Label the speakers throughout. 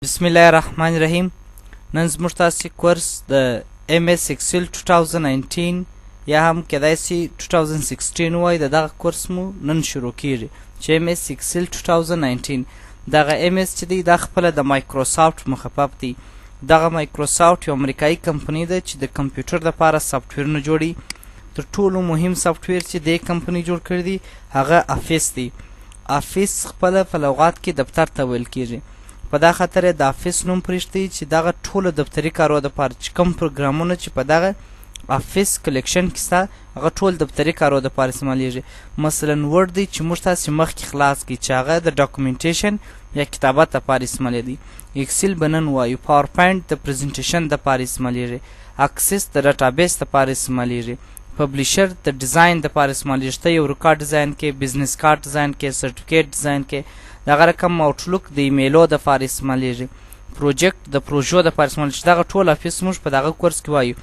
Speaker 1: بسم الله الرحمن الرحیم. نن زموږ تاسې کورس د MS Excel 2019 یا هم کېدای سي 2016 وای د دغه کورس مو نن شروع کیږي چې MS Excel 2019 دغه MS چې دی دا خپله د مایکروسافټ مخفف دی. دغه مایکروسافټ یو امریکایي کمپنۍ ده چې د کمپیوټر دپاره سافټویرونه جوړي. تر ټولو مهم سافټویر چې دې کمپنۍ جوړ کړی دی هغه افیس دی. افیس خپله په لغات کې دفتر ته ویل کیږي. په دا خاطر د افیس نوم پرېږدي چې دغه ټولو دفتري کارو دپاره چې کوم پروګرامونه چې په دغه افیس کلیکشن کې سته هغه ټول دفتري کارو دپاره استعمالیږي. مثلا ورډ دی چې موږ تاسې مخکې خلاص کړي چې هغه د ډاکومنټیشن یا کتابت دپاره استعمالیږي. اکسل به نن وایو. پاور پوینټ د پریزنټیشن دپاره استعمالیږي. اکسس د ډاټابیس دپاره استعمالیږي. پبلیشر د ډیزاین دپاره استعمالیږي. ته یو ریکارډ ډیزاین کې، بزنس کارت ډیزاین کې، سرټیفیکیټ ډیزاین کې، دغه رقم آوټلوک د ایمیلو دپاره استعمالیږي. پروجیکټ د پروژو دپاره استعمالیږي. دغه ټول افیس موږ په دغه کورس کې وایو.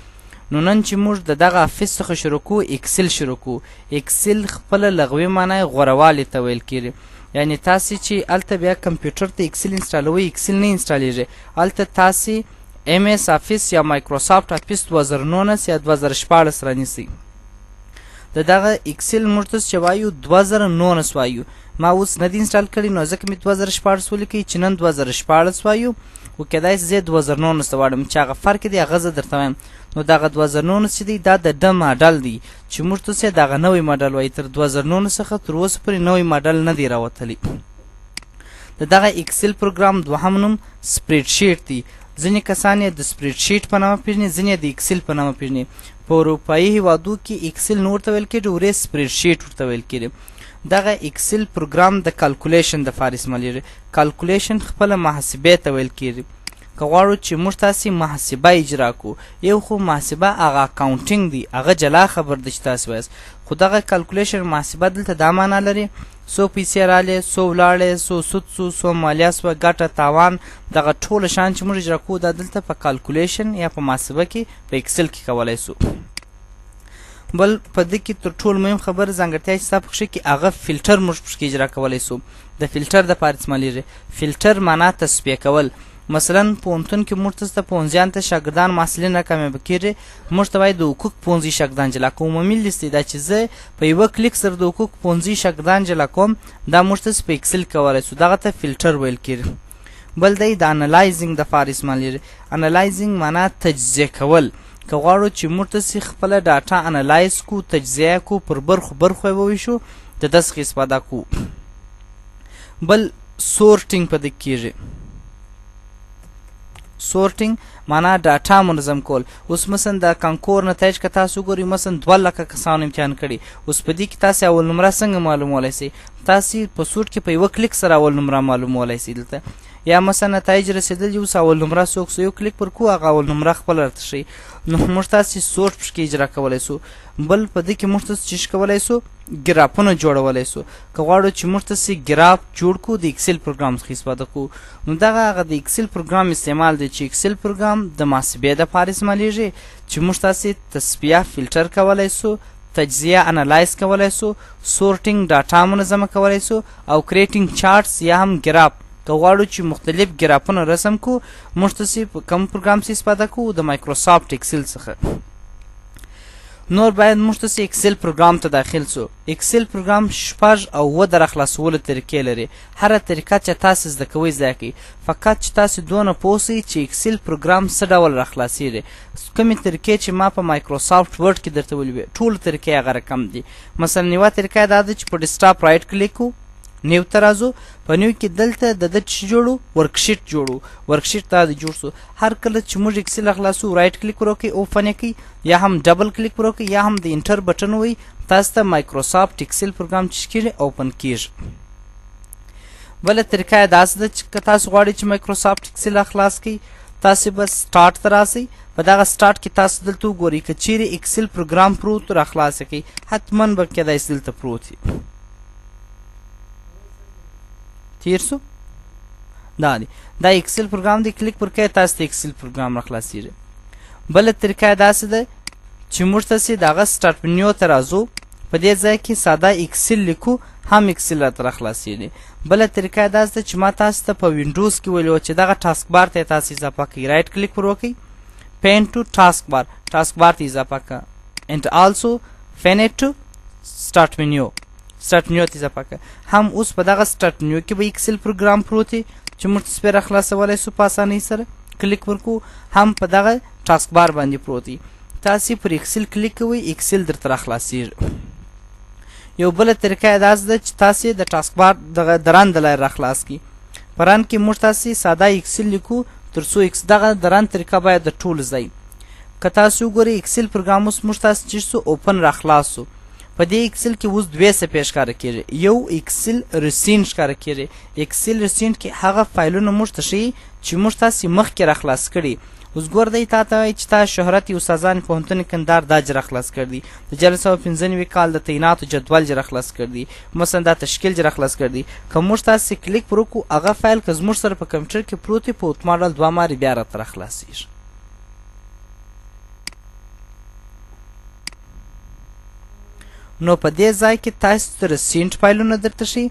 Speaker 1: نو نن چې موږ د دغه افیس څخه شروع کوو اکسل شروع کوو. اکسل خپله لغوي معنی غوروالي ته ویل کېږي. یعنې تاسې چې هلته بیا کمپیوټر ته اکسل انسټالوئ اکسل نه انسټالیږي. هلته تاسې MS افیس یا مایکروسافټ افیس 2019 یا 2014 رانیسئ. د دغه اکسل موږ ته چې وایو 2019 وایو. ما اوس نه دی انسټال کړی نو ځکه مې 2014 ولیکئ چې نن 2014 وایو. خو کېدای سي زه 2019 ته واړم چې هغه فرق دی هغه زه درته وایم. نو دغه 2019 چې دی دا د ډ ماډل دی چې موږ ته دغه نوی ماډل وایي. تر 2019 څخه تر اوسه پورې نوی ماډل نه دی راوتلی. د دغه اکسل پروګرام دوهم نوم سپریډ شیټ دی. ځینې کسان یې د سپریډ شیټ په نامه پېژني، ځینې د اکسل په نامه پېژني. په اروپایي هېوادو کې اکسل نه ورته ویل کېږي، ورې سپریډ شیټ ورته ویل کېږي. دغه اکسل پروګرام د کالکولیشن دپاره استعمالیږي. کالکولیشن خپله محاسبې ته ویل کېږي. که غواړو چې موږ تاسې محاسبه اجرا کړو، یو خو محاسبه هغه اکاونټینګ دی، هغه جلا خبر دی چې تاسې وایاست. خو دغه کالکولیشن محاسبه دلته دا معنا لري څو پیسې راغلې، څو ولاړې، څو سود سو، څو مالیه سوه، ګټه تاوان، دغه ټوله شیان چې موږ اجرا کوو دا دلته په کالکولیشن یا په محاسبه کې په اکسل کې کولی سو. بل په دې کې تر ټولو مهم خبره ځانګړتیا چې ستا په کښې کې هغه فلټر موږ پکښې اجرا کولی سو. د فلټر دپاره استعمالیږي. فلټر معنا تصفیه کول. مثلا پوهنتون کې موږ ته پوهنځیان ته شاګردان محصلین راکامیابه کېږي، موږ ته باید د حقوق پوهنځي شاګردان جلا کوو. عمومي لیست دی دا چې زه په یوه کلیک سره د حقوق پوهنځي شاګردان جلا کوم، دا موږ ته په اکسل کولی سو. دغه ته فلټر ویل کېږي. بل دی د انالایزینګ دپاره استعمالیږي. انالایزینګ معنا تجزیه کول. که غواړو چې موږ تاسې خپله ډاټا انالایز کو، تجزیه کو، پر برخو برخو یې وویشو، د دې څخه استفاده کوو. بل سورټینګ په دې کېږي. سورټینګ معنا ډاټا منظم کول. اوس مثلا د کانکور نتایج که تاسو وګورئ، مثلا 2 لکه کسانو امتحان کړي. اوس په دې کې تاسې اول نمره څنګه معلومولی سئ؟ تاسې په سورټ کې په یوه کلیک سره اول نمره معلومولی سئ. دلته یا مثلا نتایج رسېدلي اوس اول نمره څوک سو یو کلیک پر کو هغه اول نمره خپله راته ښیي. نو موږ تاسې سورټ پکښې اجرا کولی سو. بل په دې کې موږ تاسې څه کولی سو؟ ګرافونه جوړولی سو. که غواړو چې موږ تاسې ګراف جوړ کړو د اکسل پروګرام څخه استفاده کوو. نو دغه هغه د اکسل پروګرام استعمال دی چې اکسل پروګرام د محاسبې دپاره استعمالیږي چې موږ تاسې تصفیه فلټر کولی سو، تجزیه انالایز کولی سو، سورټینګ ډاټا منظمه کولی سو، او کریټینګ چارټس یا هم ګراف. که غواړو چې مختلف ګرافونه رسم کو، موږ تاسې په کوم پروګرام څخه استفاده کوو؟ د مایکروسافټ اکسل څخه. نور باید موږ تاسې اکسل پروګرام ته داخل سو. اکسل پروګرام 6 او 7 د راخلاصولو طریقې لري. هره طریقه چې تاسې زده کوئ زده کړئ، فقط چې تاسې دونه پوه سئ چې اکسل پروګرام څه ډول راخلاصېږي. کومې طریقې چې ما په مایکروسافټ ورډ کې درته ویلي ټولو طریقې هغه رقم دي. مثلا یوه طریقه دا ده چې په ډیسکټاپ رایټ کلیک کوو، نیو ته راځو. په نیو کې دلته د ده څه جوړو؟ ورکشیټ جوړو. ورکشیټ دا د جوړ سو. هر کله چې موږ اکسل خلاصو رایټ کلیک وکړئ، اوپن یې کړئ، یا هم ډبل کلیک وکړئ، یا هم د انټر بټن ووهئ، تاسو ته مایکروسافټ اکسل پروګرام چې کېږي اوپن کېږي. بله طریقه یې داسې ده چې که تاسو غواړئ چې مایکروسافټ اکسل خلاص کړئ، تاسې به سټارټ ته راسئ. په دغه سټارټ کې تاسو دلته وګورئ که چیرې اکسل پروګرام پروت را خلاص یې کړئ، حتما به کېدای سي دلته پروت وي. تیر سو دا دی دا اکسل پروګرام دی. کلیک پر کوئ، تاسو ته اکسل پروګرام را خلاصېږي. بله طریقه یې داسې ده چې موږ تاسې د هغه سټارټ منیو ته راځو. په دې ځای کې ساده اکسل لیکو، هم اکسل راته راخلاصېږي. بله طریقه دا ده چې ما تاسو ته په وینډوز کې ویلي وه چې دغه ټاسک بار ته یې تاسو اضافه کوئ. رایټ کلیک پر وکړئ، پین ټو ټاسک بار ته اضافه کړه، and also pin it to start menu ته اضافه کړه. هم اوس په دغه start menu کې به اکسل پروګرام پروت دی چې موږ تاسو پرې خلاصولی سو په اسانۍ سره. کلیک ورکو، هم په دغه ټاسک بار باندې پروت دی. تاسو پر اکسل کلیک کوئ، اکسل درته راخلاصېږي. یو بله طریقه دا ده چې تاسو د ټاسک بار دغه د رن د لارې راخلاص کړئ. په رن کې موږ تاسو ساده اکسل لیکو تر څو دغه د رن طریقه باید د ټول ځای. که تاسو وګورئ اکسل پروګرام اوس موږ تاسو چې سو اوپن راخلاص سو. په دې اکسل کې اوس دوې صفحې ښکاره کېږي. یو اکسل ریسینټ ښکاره کېږي. اکسل ریسینټ کې هغه فایلونه موږ ته ښیي چې موږ تاسو مخکې راخلاص کړي. اوس ګور دی تا ته وایي چې تا شهرت استادان پوهنتون کندهار دا جې راخلاص کړ دي، د 1995 کال د تعیناتو جدول جې راخلاص کړ دي، مثلا دا تشکیل جې راخلاص کړ دي. که موږ تاسې کلیک پر وکړو هغه فایل که زموږ سره په کمپیوټر کې پروت وي په اتومات ډول 2 مارې بیا راته راخلاصېږي. نو په دې ځای کې تاسو ته ریسینټ فایلونه درته ښیي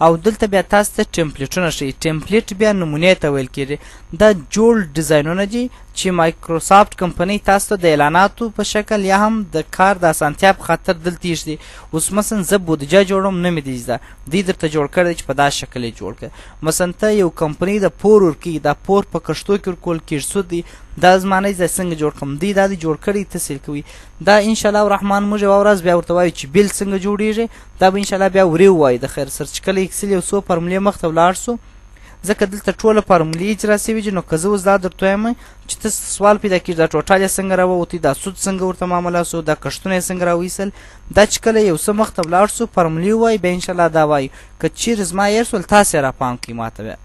Speaker 1: او دلته بیا تاسو ته ټمپلیټونه ښیي. ټمپلیټ بیا نمونې ته ویل کېږي. دا جوړ ډیزاینونه دي چې مایکروسافټ کمپنۍ تاسو ته د اعلاناتو په شکل یا هم د کار د اسانتیا په خاطر دلته ایښدي. اوس مثلا زه بودیجه جوړوم نه مې دی زده، دوی درته جوړ کړی چې په دا شکل یې جوړ کړه. مثلا ته یو کمپنۍ د پور ورکوي، دا پور په کښتو کې ورکول کېږي، سود دی، دا زمانه زه څنګه جوړ کړم، دوی دا دی جوړ کړی تحصیل کوي. دا انشاءالله الرحمن موږ یوه ورځ بیا ورته وایو چې بیل څنګه جوړېږي، دا به انشاءالله بیا ورې ووایو د خیر سره چې کله اکسل یو څو فارمولې مخته ولاړ سو. ځکه دلته ټوله فارمولې اجرا سوي دي. نو که زه اوس دا درته وایم چې ته سوال پیدا کېږي دا ټوټال یې څنګه راووتی، دا سود څنګه ورته معامله سو، دا کښتونه یې څنګه راویستل، دا چې کله یو څه مخته ولاړ سو فارمولې ووایي بیا انشاءالله دا وایي. که چیرې زما هېر سول تاسې یې راپام کړئ ما ته بیا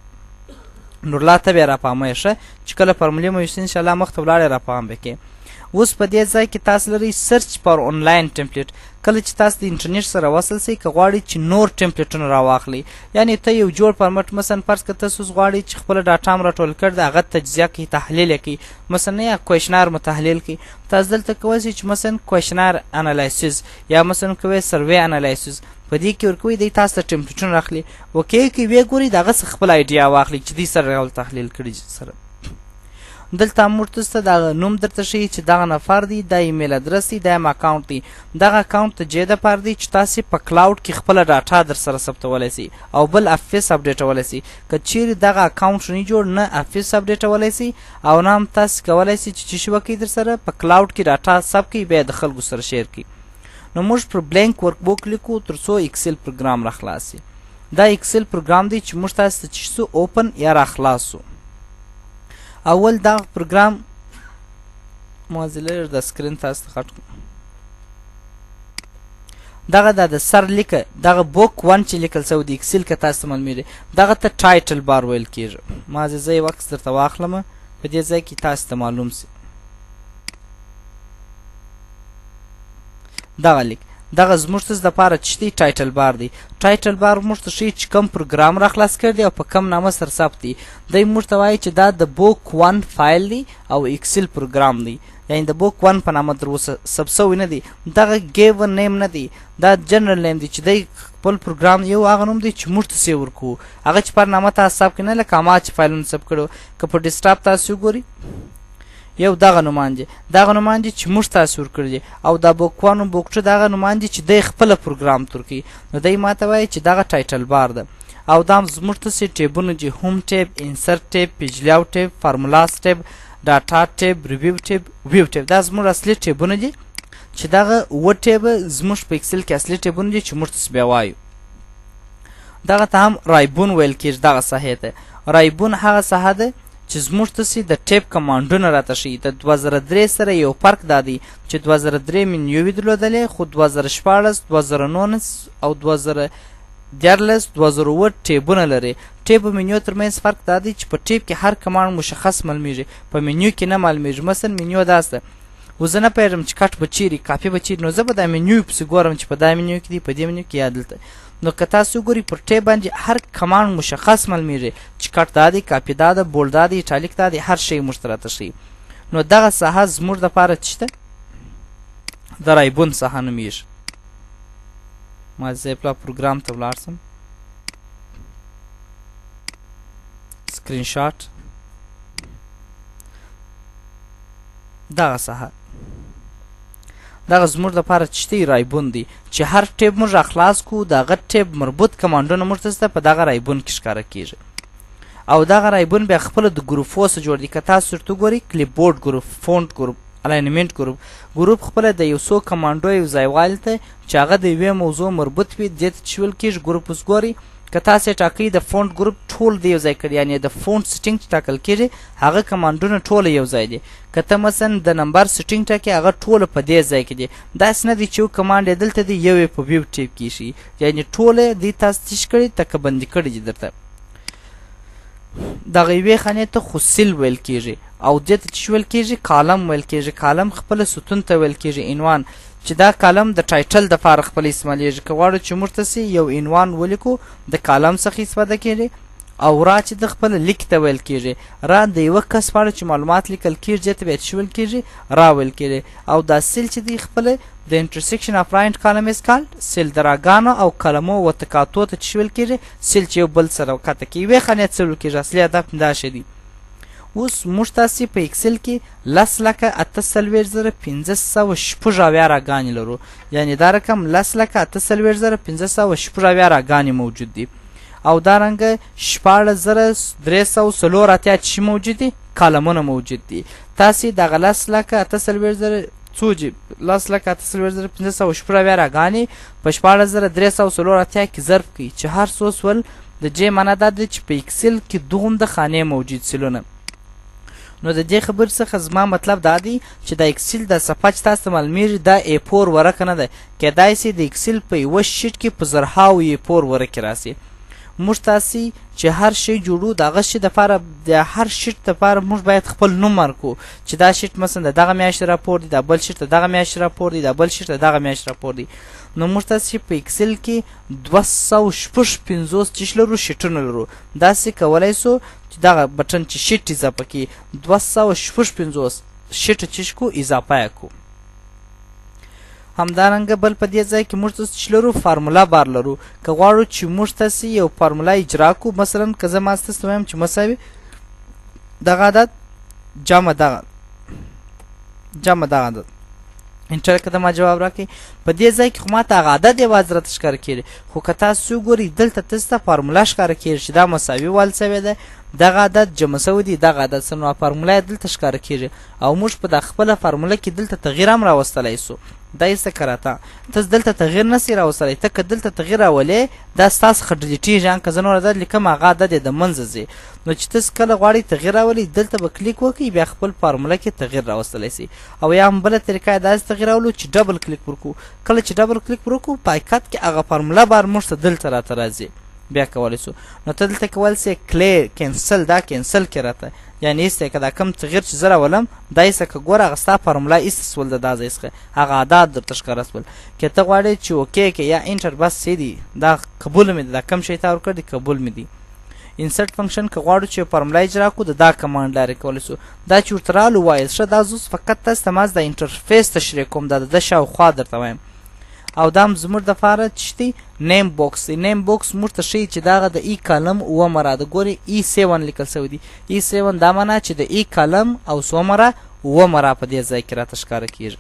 Speaker 1: نورلا ته بیا راپامه یې ښه چې کله فارمولې مو یوسي انشاءالله مخته ولاړ یې راپام به کړې. اوس په دې ځای کې تاسو لرئ سرچ فار آنلاین ټمپلیټ. کله چې تاسو د انټرنیټ سره وصل سئ که غواړئ چې نور ټمپلیټونه راواخلئ، یعنې ته یو جوړ فارمټ مثلا فرض که تاسو اوس غواړئ چې خپله ډاټا م راټول کړ د هغه تجزیه کوئ، تحلیل یې کوئ، مثلا یا کویشنار مو تحلیل کوئ. تاسو دلته کولی شئ چې مثلا کویشنار انالایسیس یا مثلا کوئ سروې انالایسیس په دې کې ورکوئ، دی تاسو ته ټمپلیټونه راخلي. اوکې کې ویې ګورئ د هغه څخه خپل آیډیا واخلئ چې دوی سره ډول تحلیل کړي سره. دلته موږ تاسو ته دغه نوم درته ښیي چې دغه نفر دی، دا ایمیل ادرس دی، دا یم اکاونټ دی. دغه اکاونټ د دې دپاره دی چې تاسې په کلاوډ کې خپله ډاټا در سره ثبتولی سئ او بل افیس اپډیټولی سئ. که چیرې دغه اکاونټ نه جوړ نه افیس اپډیټولی سئ او نه هم تاسې کولی سئ چې څه شي وکړئ در سره په کلاوډ کې ډاټا ثبت کړئ بیا د خلکو سره شیر کړئ. نو موږ پر بلینک ورک بک لیکو تر څو اکسل پروګرام راخلاص سي. دا اکسل پروګرام دی چې موږ تاسو ته چې سو اوپن یا راخلاص سو. اول دا پروګرام موزیلا د سکرین تاسو ته خټ دغه د سر لیکه دغه بوک 1 چې لیکل سوی د اکسل که تاسو ته معلومیږي دغه ته ټایټل بار ویل کېږي. ما زه یو عکس درته واخلم په دې ځای کې تاسو ته معلوم سي. دغه لیک دغه زموږ ته دپاره چې دی ټایټل بار دی. ټایټل بار موږ ته ښیي چې کوم پروګرام راخلاص کړی دی او په کم نامه سره ثبت دی. دی موږ ته وایي چې دا د بوک 1 فایل دی او اکسل پروګرام دی، یعنې د بوک 1 په نامه تر اوسه ثبت سوی نه دی. دغه ګیون نیم نه دی، دا جنرل نیم دی چې دی خپل پروګرام یو هغه نوم دی چې موږ ته سیو ورکوو. هغه چې پر نامه تاسو ثبت کړي نه لکه ما چې فایلونه ثبت کړو. که په ډیسکټاپ تاسو وګورئ یو دغه نومان دی چې موږ تاسو ورکړي دي او دا بوک 1 بوک 2 دغه نومان دی چې دی خپله پروګرام ترکوي. نو دی ما ته وایي چې دغه ټایټل بار ده او دا زموږ ته سي ټیبونه دي: هوم ټیب، انسرټ ټیب، پیج لیاوټ ټیب، فارمولاز ټیب، ډاټا ټیب، ریویو ټیب، ویو ټیب. دا زموږ اصلي ټیبونه دي چې دغه اووه ټیبه زموږ په اکسل کې اصلي ټیبونه دي چې موږ تاسو بیا وایو. دغه ته هم رایبون ویل کېږي. دغه ساحې ته رایبون هغه ساحه ده چې زموږ تاسې د ټیپ کمانډونه راته ښیي. د 2003 سره یو فرق دا دی چې 2003 منیو وي درلودلې خو 2014 2019 او 2014 2007 ټیبونه لري. ټیپ او منیو ترمنځ فرق دا دی چې په ټیپ کې هر کمانډ مشخص معلومیږي، په منیو کې نه معلومیږي. مثلا منیو داسې ده، اوس زه نه پوهېږم چې کټ به چیرې کاپي به چیرې، نو زه به دا منیو پسې ګورم چې په دا منیو کې دی، په دې منیو کې یا دلته. نو که تاسو وګورئ پر ټیب باندې هر کمانډ مشخص معلومیږي چې کټ دا دی، کاپي دا ده، بولډ دا دی، ایټالیک دا دی، هر شی موږ ته راته ښیي. نو دغه ساحه زموږ دپاره چې شته د رایبون ساحه نومیږي. ما زه پلا پروګرام ته ولاړ سم سکرین شاټ دغه ساحه دغه زموږ دپاره چشتي رایبون دی چې هر ټیب موږ راخلاص کړو د هغه ټیب مربوط کمانډونه موږ ته زده په دغه رایبون کې ښکاره کیږي او دغه رایبون بیا خپله د ګروپو څخه جوړ دی که تاسو ورته وګورئ کلیپبورډ ګروپ فونټ ګروپ الاینمنټ ګروپ خپله د یو څو کمانډو یو ځایوالي ته چې هغه د یوې موضوع مربوط وي دې ته چې ویل کېږي ګروپ اوس ګورئ که تاسې ټاکئ د فونټ ګروپ ټول د یو ځای کړي یعنې د فونټ سټینګ چې ټاکل کېږي هغه کمانډونه ټوله یو ځای دي که ته مثلا د نمبر سټینګ ټاکې هغه ټوله په دې ځای کې دي داسې نه دی چې یو کمانډ یې دلته دی یو یې په ویب ټیپ کې ایښي یعنې ټوله دې تاسو تش کړي تکبندي کړي دي درته دغه یوې خانې ته خوسیل ویل کېږي او دې ته چې ویل کېږي کالم ویل کېږي کالم خپله ستون ته ویل کېږي عنوان چې دا کالم د ټایټل دپاره خپل استعمالیږي که غواړو چې موږ ته یو عنوان ولیکو د کالم څخه استفاده کېږي او را چې د خپله لیک ته ویل کېږي را د یوه کس په اړه چې معلومات لیکل کېږي دې ته بیا چې ویل کېږي را ویل کېږي او دا سیل چې دی خپله د انټرسیکشن اف راینټ کالم از کالډ سیل د راګانو او کلمو و تکاتو ته چې ویل کېږي سیل چې یو بل سره وکاته کې یوې خانې ته څه ویل کېږي اصلي هدف دا شی دی اوس موږ تاسې په اکسل کې 10,48,586 راګانې لرو یعنې دا رقم 10,48,586 راګانې موجود دي او دارنګه 16,384 چې موجود دي کالمونه موجود دي تاسې دغه 10,48,586 راګانې په 16,384 کې ضرب کړئ چې هر څو سول د جې معنا دا ده چې په اکسل کې دومره خانې موجود سلونه نو د دې خبر څخه زما مطلب دا دی چې د اکسل د صفحه چې تاسو ته معلومیږي دا A4 ورقه نه ده کیدای سي د اکسل په یوه شیټ کې په زرهاو A4 ورقې راسي موږ تاسې چې هر شی جوړو د هغه شي دپاره د هر شیټ دپاره موږ باید خپل نوم ورکړو چې دا شیټ مثلا د دغه میاشتې راپور دی دا بل شیټ د دغه میاشتې راپور دی دا بل شیټ د دغه میاشتې راپور دی نو موږ تاسې په اکسل کې 250 چې لرو شیټونه لرو داسې کولی سو چې دغه بټن چې شیټ اضافه کړي 250 شیټ چې کو اضافه یې کړو همدارنګه بل په دې ځای کې موږ تاسو چې لرو فارمولا بار لرو که غواړو چې موږ تاسې یو فارمولا اجرا کړو مثلا که زه ما ستاسو ته وایم چې مساوي دغه عدد جمع دغه عدد انټر که ما جواب راکړئ په دې ځای کې خو ما ته هغه عدد یوازې راته ښکاره کېږي خو که تاسو وګورئ دلته تاسو ته فارمولا ښکاره کېږي چې دا مساوي وال سوی ده دغه عدد جمع سوی دی دغه عدد څه نو فارمولا یې دلته ښکاره کېږي او موږ په دا خپله فارموله کې دلته تغییر هم راوستلی سو دا یې څه کراته تاسو دلته تغییر نسئ راوستلی ته که دلته تغییر راولې دا ستا څخه ډیلیټېږي که زه نور عدد لیکم هغه عدد یې د منځه ځي نو چې تاسو کله غواړئ تغییر راولئ دلته به کلیک وکړئ بیا خپل فارموله کې تغییر راوستلی سئ او یا هم بله طریقه یې داسې تغییر راولو چې ډبل کلیک وکړو کله چې ډبل کلیک وکړو په حقیقت کې هغه فارموله بار موږ ته دلته راته راځي بیا کولی سو نو ته دلته کولی سې کینسل دا کینسل کې راته یعنې ایسته که دا کم تغییر چې زه راولم دا ایسته که ګوره هغه ستا فارموله ایسته سول د دا ځای څخه هغه عدد درته ښکاره سول که ته غواړې چې اوکې کې یا انټر بس څه دي دا قبول مې دی دا کم شی تا ورکړ دی قبول مې دی انسرټ فنکشن که غواړو چې فارموله اجرا کړو د دا کمانډ لارې کولی سو دا چې ورته رالو وایل ښه دا زه اوس فقط تاسو ته ما د انټرفیس تشریح کوم دا د شاوخوا درته وایم او دا هم زموږ دپاره چې دی نیم بوکس دی نیم بوکس موږ ته ښیي چې دغه د ای کالم اوومه را ده ګورئ E7 لیکل سوی دی E7 دا معنا چې د ای کالم او څومه را اوومه را په دې ځای کې راته ښکاره کېږي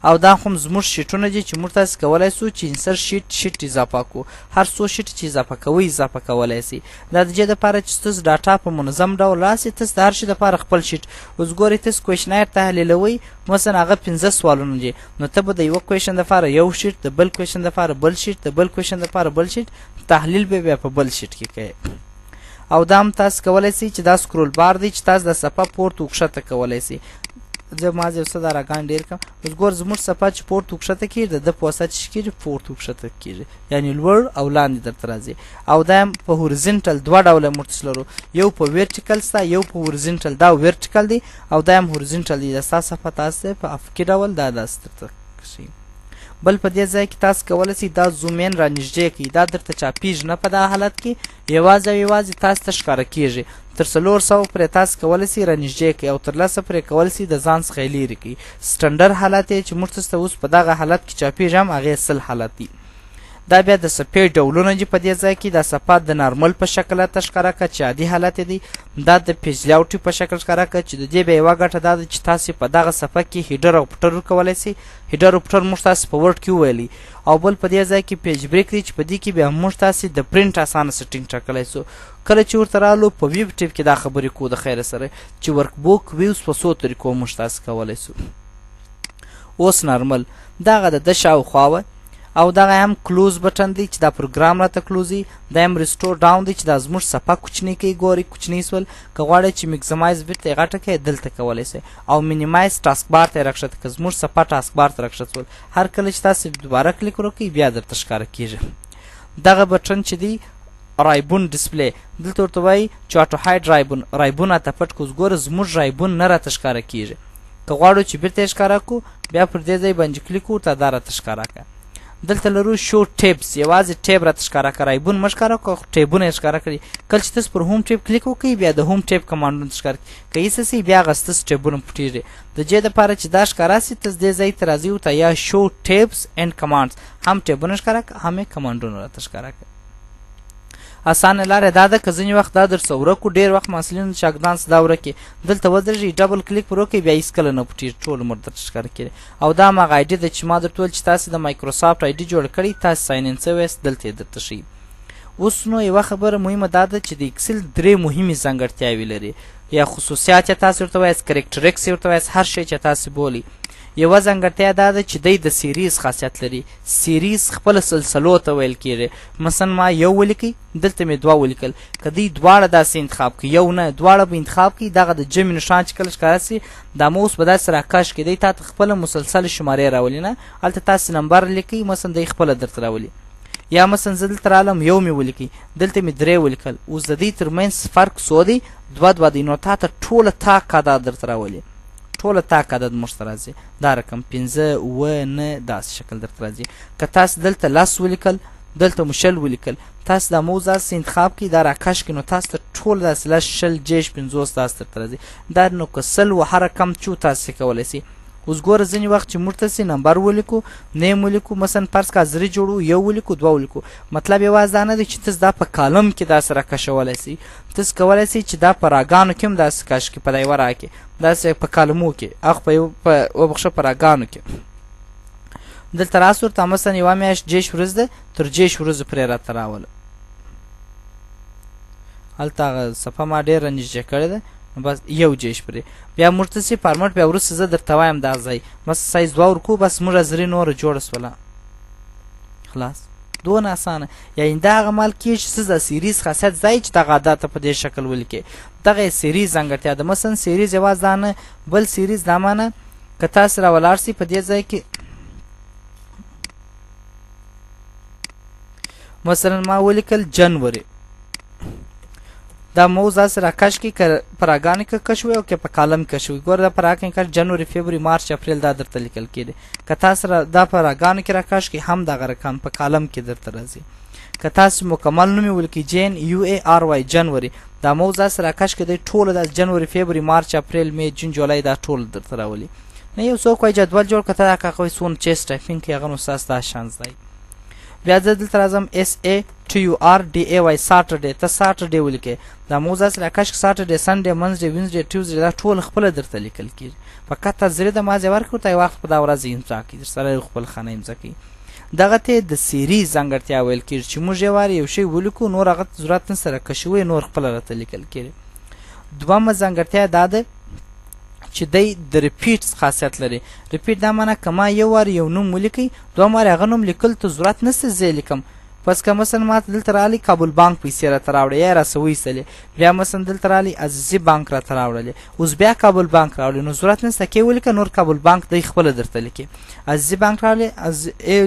Speaker 1: او دا هم زموږ شیټونه دي چې موږ تاسې کولی سو چې انسر شیټ اضافه کړو هر څو شیټ چې اضافه کوئ اضافه کولی سئ دا د دې دپاره چې ستاسو ډاټا په منظم ډول راسي تاسو د هر شي دپاره خپل شیټ اوس ګورئ تاسو کویشنایر تحلیلوئ مثلا هغه 15 سوالونه دي نو ته به د یوه کویشن دپاره یو شیټ د بل کویشن دپاره بل شیټ د بل کویشن دپاره بل شیټ تحلیل به بیا په بل شیټ کې کوئ او دا هم تاسو کولی سئ چې دا سکرول بار دی چې تاسو د صفحه پورته وکښته کولی سئ زه ما یو څه دا راګان ډېر کړم اوس ګور زموږ صفحه چې پورته وکښته کېږي د ده په واسطه چې کېږي پورته وکښته کېږي یعنې لوړ او لاندې درته راځي او دا هم په هورزنټل دوه ډوله موږ لرو یو په ویرټیکل سته یو په هورزنټل دا ویرټیکل دی او دا هم هورزنټل دی د ستا صفحه تاسو ته په افقي ډول دا داسې درته ښیي بل په دې ځای کې تاسو کولی سئ دا زومین را نږدې کړئ دا درته چاپېږي نه په دغه حالت کې یوازې او یوازې تاسو ته ښکاره کېږي تر 400 پرې تاسو کولی سئ را نږدې کړئ او تر 1000 پرې کولی سئ د ځان څخه یې لرې کړئ سټنډر حالت یې چې موږ ته اوس په دغه حالت کې چاپېږي هم هغې 100 حالت دی دا بیا د صفحې ډولونه دي په دې ځای کې. دا صفحه د نارمل په شکل راته ښکاره کړه چې عادي حالت دی. دا د پیج لیاوټ په شکل ښکاره کړه چې د دې بیا یوه ګټه دا ده چې تاسې په دغه صفحه کې هیډر او فوټر ورکولی سئ. هیډر او فوټر موږ تاسې په ورډ کې وویلی. او بل په دې ځای کې پیج بریک دی چې په دې کې بیا موږ تاسې د پرنټ اسانه سیټینګ ټاکلی سو. کله چې ورته رالو په ویب ټیپ کې دا خبرې کو د خیره سره چې ورک بوک ویوز په څو طریقو موږ تاسې کولی سو. اوس نارمل دغه د شاوخوا وه او دغه هم کلوز بټن دی چې دا پروګرام راته کلوزي. دا هم ریسټور ډاون دی چې دا زموږ صفحه کوچنۍ کوي. ګورئ کوچنۍ سول. که غواړئ چې میکزمایز بیرته یې غټه کړئ دلته کولی سئ او مینیمایز ټاسک بار ته یې راکښته کړه. زموږ صفحه ټاسک بار ته راکښته سول. هر کله چې تاسې دوباره کلیک وکړئ بیا درته ښکاره کېږي. دغه بټن چې دی رایبون ډسپلی دلته ورته وایي چې اټو هاید رایبون راته پټ کړو. اوس ګوره زموږ رایبون نه راته ښکاره کېږي. که غواړو چې بیرته یې ښکاره کړو بیا پر دې ځای باندې کلیک وکړو ورته دا راته ښکاره کړه. دلته لرو شو ټیبس یوازې ټیب راته ښکاره کړه. رایبون مه ښکاره کړه ټیبونه یې ښکاره کړي. کله چې تاسو پر هوم ټیب کلیک وکړئ بیا د هوم ټیب کمانډونه ښکاره کړي. که ایسه سئ بیا هغه ستاسو ټیبونه پټېږي. د دې دپاره چې دا ښکاره سي تاسو دې ځای ته راځئ ورته یا شو ټیبس اینډ کمانډز هم ټیبونه ښکاره کړه هم یې کمانډونه راته ښکاره کړه. اسانه لاره دا ده که ځینې وخت دا درڅه ورک و ډېر وخت محصلینو شاګردان څه دا ورک دلته ودرېږئ ډبل کلیک پر وکړئ بیا هېڅکله نه پټېږي ټول عمر درته ښکاره کېږي. او دا هماغه آیډي ده چې ما درته وویل چې تاسې د مایکروسافټ آیډي جوړه کړئ تاسې ساین ان سوی یاست دلته یې درته ښیي. اوس نو یوه خبره مهمه دا ده چې د اکسل 3 مهمې ځانګړتیاوې لري یا خصوصیات یې تاسې ورته وایاست کرکټریکس یې ورته وایاست هر شی چې تاسې بولئ. یوه ځانګړتیا دا ده چې دی د سیریز خاصیت لري. سیریز خپله سلسلو ته ویل کېږي. مثلا ما یو ولیکئ دلته مې دوه ولیکل. که دوی دواړه داسې انتخاب کړي یو نه دواړه به انتخاب کړي دغه د جمع نښان چې کله ښکاره سي دا موس به داسې راکش کړي. دی تا ته خپله مسلسل شمارې راولي نه هلته تاسې نمبر لیکئ مثلا دی خپله درته راولي. یا مثلا زه دلته رالم یو مې ولیکئ دلته مې 3 ولیکل. اوس د دوی ترمنځ فرق څو دی 2 دی. نو تا ته ټوله تاک عدد درته راولي. ټوله تاک عدد موږ ته راځي دا رقم 5 اوه 9 داسې شکل درته راځي. که تاسې دلته 10 ولیکل دلته مو 20 ولیکل تاسې دا موضوع داسې انتخاب کړئ دا راکش کړئ نو تاسو ته ټول داسې 10 20 50 داسې درته راځي. دا نو که 100 و هر رقم چې تاسې کولی سئ. اوس ګوره ځینې وخت چې موږ تاسې نمبر ولیکو نیم ولیکو مثلا فرض کړه زرې جوړو یو ولیکو 2 ولیکو مطلب یوازې دا نه دی چې تاسو دا په کالم کې داسې راکشولی سئ. تاسو کولی سئ چې دا په راګانو کې هم داسې کش کړئ په دا یوه را کې داسې په کالمو کې هغه په وبخښه په راګانو کې. دلته راست ورته مثلا یوه میاشت 10 ورځ ده تر 10 ورځو پرې راته راوله. هلته هغه صفحه ما ډېره نږدې کړې ده بس یو 10 پرې بیا موږ ته فارمټ بیا وروسته زه درته وایم دا ځای بس سایز 2 ورکو بس موږ زرې نوره جوړه سوله خلاص. دونه اسانه یعنې دا هغه مال کېږي چې څه د سیریز خاصیت ځای چې دغه عدد ته په دې شکل ولیکې دغه یې سیریز ځانګړتیا ده. مثلا سیریز یوازې دا نه بل سیریز دا معنه که تاسې راولاړ سئ په دې ځای کې مثلا ما ولیکل جنوري دا موضوع داسې راکش کړي که په راګانو کې کش وي او که په کالم کې کش وي. ګوره دا په راګانو کې کش جنوري فبروري مارچ اپریل دا درته لیکل کېږي. که تاسو دا په راګانو کې راکش کړي هم دغه رقم په کالم کې درته راځي. که تاسو مکمل نوم یې ولیکئ جین یو ای آر واي جنوري دا موضوع داسې راکش کړي دی ټوله دا جنوري فبروري مارچ اپریل می جون جولای دا ټول درته راولي. نه یو څوک وایي جدول جوړ کړه ته دا کاکه وایي څونه چیس ټایپینګ کوي هغه نو ستاسو دا شان دی. بیا زه دلته راځم SATURDAY ساټرډې ته ساټرډې ولیکئ دا موضوع داسې راکش کړه ساټرډې سنډې منزډې وینزډې ټیوزډې دا ټول خپله درته لیکل کېږي. فقط تاسو زرې د مازې ورکړو ته یو وخت په دا ورځ امضا کړئ درسره خپل خانه امضا کړئ. دغه ته د سیریز ځانګړتیا ویل کېږي چې موږ یې وارې یو شی ولیکو نور هغه ضرورت نشته راکشوی نور خپله راته لیکل کېږي. دویمه ځانګړتیا دا ده چې دی د ریپیټ خاصیت لري. ریپیټ دا معنی که ما یو وار یو نوم ولیکئ دوه وارې هغه نوم لیکل ته ضرورت نشته زه یې لیکم. پس که مثلا ما ته دلته راغلی کابل بانک پیسې راته راوړې یا یې راسه وایستلې بیا مثلا دلته راغلی عزیزي بانک راته راوړلې اوس بیا کابل بانک راوړې نو ضرورت نشته کې ولیکه نور کابل بانک دی خپله درته لیکي. عزیزي بانک راوړې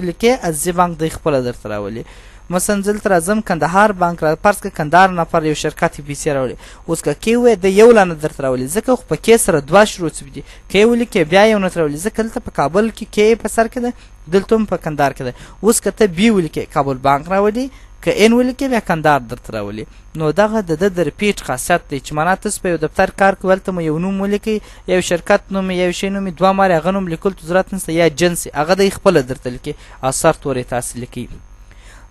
Speaker 1: لیکې عزیزي بانک دی خپله درته راولي. مثلا دلته راځم کندهار بانک را فرض کړه کندهار نفر یو شرکت پیسې راوړي اوس که کې ووایې د یو لانه درته راولي ځکه خو په کې سره 2 شروع دي کې ولیکې بیا یو نه راولي ځکه دلته په کابل کې په سر کې ده دلته هم په کندهار کې ده. اوس که ته بي ولیکې کابل بانک راولي که ان ولیکې بیا کندهار درته راولي. نو دغه د ده د ریپیټ خاصیت دی چې معنا تاسو په یو دفتر کار کوئ هلته مو یو نوم ولیکئ یو شرکت نوم یو شی نوم 2 مارې هغه نوم لیکلو ته ضرورت نشته یا جنس هغه دی خپله درته لیکي او سر تورې تاسې لیکئ.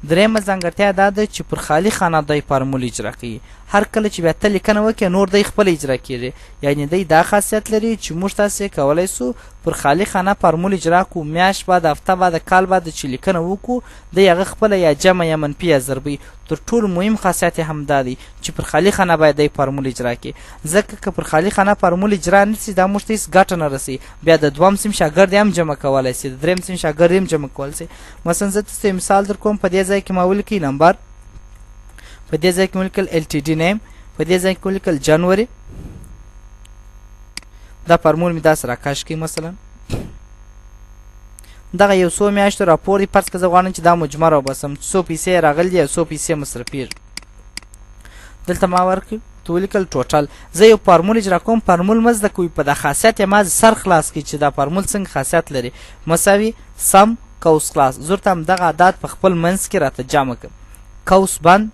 Speaker 1: درېیمه ځانګړتیا دا ده چې پر خالي خانه دی فارمول اجرا کوي. هر کله چې بیا ته لیکنه وکړې نور دی خپل اجرا کېږي. یعنې دی دا خاصیت لري چې موږ تاسې کولی سو پر خالي خانه فارمول اجرا کړو، میاشت بعد، هفته بعد، کال بعد چې لیکنه وکړو دی هغه خپله یا جمع یا منفي یا ضربي. تر ټولو مهم خاصیت یې هم دا دی چې پر خالي خانه باید دی فارمول اجرا کړي، ځکه که پر خالي خانه فارمول اجرا نه سي دا موږ ته هېڅ ګټه نه رسوي. بیا د دویم صنف شاګرد هم جمع کولی سي، د درېیم صنف شاګرد هم جمع کولی سي. مثلا زه تاسو ته مثال در کوم. په دې ځای کې ما ولیکئ نمبر، په دې ځای کې مو لیکل LTD نیم، په دې ځای کې مو لیکل جنوري. دا فارمول مې داسې راکش کړئ. مثلا دغه یو څو میاشتو راپور دی. فرض که زه غواړم چې دا مجموعه راوباسم، څو پیسې راغلي دي او څو پیسې مصرفېږي. دلته ما ورکړي ته ولیکل ټوټل. زه یو فارمول اجرا کوم، فارمول مه زده کوئ، په دا خاصیت یې ما سر خلاص کړي چې دا فارمول څنګه خاصیت لري. مساوي سم قوس خلاص. زه ورته همدغه عدد په خپل منځ کې راته جمع کړم، قوس بند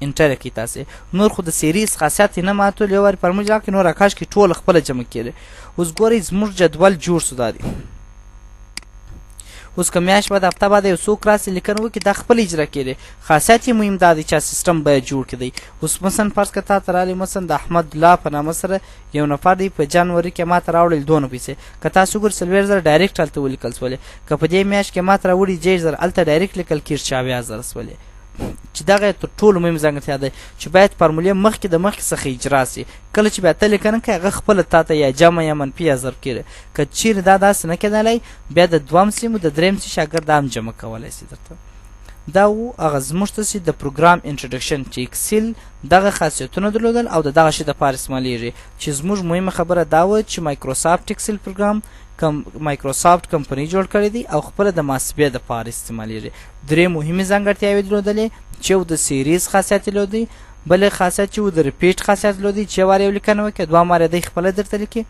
Speaker 1: انټر کړئ. تاسې نور خو د سیریز خاصیت یې نه ماتول، یو وارې فارمول اجرا کړئ نور راکاش کړئ ټوله خپله جمع کېږي. اوس ګورئ زموږ جدول جوړ سو. دا دی اوس که میاشت بعد، هفته بعد یو څوک راسي لیکنه وکړي دا خپل اجرا کېږي. خاصیت یې مهم دا دی چې سیسټم باید جوړ کړي. اوس مثلا فرض که تا ته راغلی مثلا د احمد الله په نامه سره یو نفر دی، په جنوري کې ما ته راوړل 2 پیسې. که تاسو وګورئ 40,000 ډایرکټ هلته ولیکل سولې، که په دې میاشت کې ما ته راوړي 10,000 هلته ډایرکټ لیکل کېږي 40,000 سولې. چې دغه تر ټولو مهم ځانګړتیا ده چې باید فارمولې مخکې د مخکې څخه اجرا سي. کله چې بیا ته لیکنه کوې هغه خپله تا ته یا جمع یا منفي یا ضرب کېږي. که چیرې دا داسې نه کېدلی بیا د دویم صنف د درېیم صنف شاګرد هم جمع کولی سي درته. دا و هغه زموږ تاسې د پروګرام انټروډکشن چې اکسل دغه خاصیتونه درلودل او د دغه شي دپاره استعمالیږي. چې زموږ مهمه خبره دا وه چې مایکروسافټ اکسل پروګرام مایکروسافټ کمپنۍ جوړ کړی دی او خپله د محاسبې دپاره استعمالیږي. درې مهمې ځانګړتیاوې درلودلې چې یو د سیریز خاصیت یې درلودی، بل خاصیت چې و د ریپیټ خاصیت درلودی چې یو وار یو لیکنه وکړې دوه واره دی خپله درته لیکي.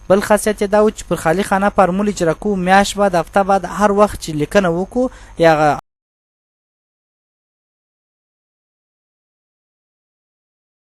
Speaker 1: بل خاصیت یې دا و چې پر خالي خانه فارمول اجرا کوو، میاشت بعد، هفته بعد، هر وخت چې لیکنه وکړو یا